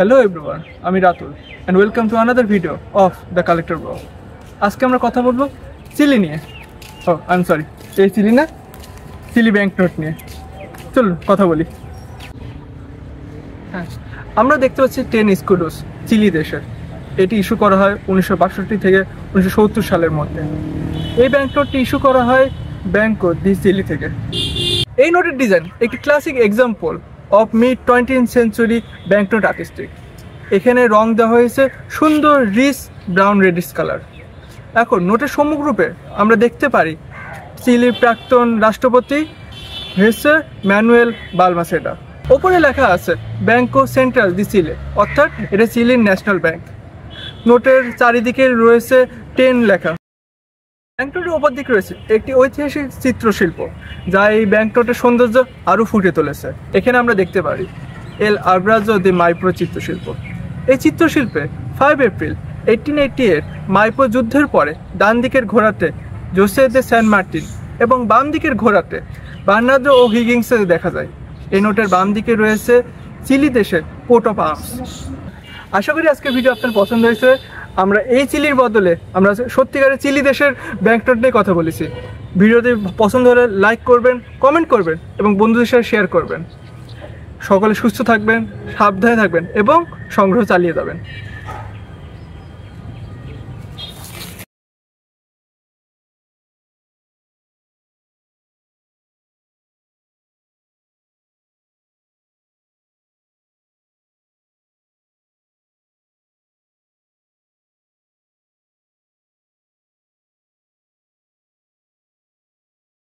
Hello everyone, আমি Ratul and welcome to another video of The Collector Blog. আজকে আমরা কথা বলবো চিলি নিয়ে। I'm sorry, এই চিলি না, চিলি ব্যাংক নোট নিয়ে। চলুন কথা বলি। হ্যাঁ, আমরা দেখতে পাচ্ছি 10 স্কুডোস চিলি দেশের। এটি ইস্যু করা হয় 1962 থেকে 1970 সালের মধ্যে। এই ব্যাংক নোটটি ইস্যু করা হয় ব্যাংকো দি চিলি থেকে। এই নোটের ডিজাইন একটি classic example of mid 20th century banknote artistic. এখানে রং দেওয়া হয়েছে সুন্দর রিচ ব্রাউন রেডিশ কালার। এখন নোটের সম্মুখরূপে আমরা দেখতে পারি চিলির প্রাক্তন রাষ্ট্রপতি হেসে ম্যানুয়েল বালমাসেডা। ওপরে লেখা আছে ব্যাংকো সেন্ট্রাল দি চিলে, অর্থাৎ এটা চিলির ন্যাশনাল ব্যাংক। নোটের চারিদিকে রয়েছে 10 লেখা। ব্যাংকনোটের ওপর দিকে রয়েছে একটি ঐতিহাসিক চিত্রশিল্প, যা এই ব্যাংকনোটের সৌন্দর্য আরও ফুটে তুলেছে। এখানে আমরা দেখতে পারি এল আব্রাজো দি মাইপ্রো চিত্রশিল্প। এই চিত্রশিল্পে 5 এপ্রিল 1888 মাইপ্রো যুদ্ধের পরে ডান দিকের ঘোড়াতে জোসে দে স্যান মার্টিন এবং বাম দিকের ঘোড়াতে বার্নার্ডো ও হিগিংসে দেখা যায়। এই নোটের বাম দিকে রয়েছে চিলি দেশের কোট অফ আর্মস। আশা করি আজকের ভিডিও আপনার পছন্দ হয়েছে। আমরা এই চিলির বদলে আমরা সত্যিকারের চিলি দেশের ব্যাংকনোট নিয়ে কথা বলেছি। ভিডিওটি পছন্দ হলে লাইক করবেন, কমেন্ট করবেন এবং বন্ধুদের সাথে শেয়ার করবেন। সকলে সুস্থ থাকবেন, সাবধানে থাকবেন এবং সংগ্রহ চালিয়ে যাবেন।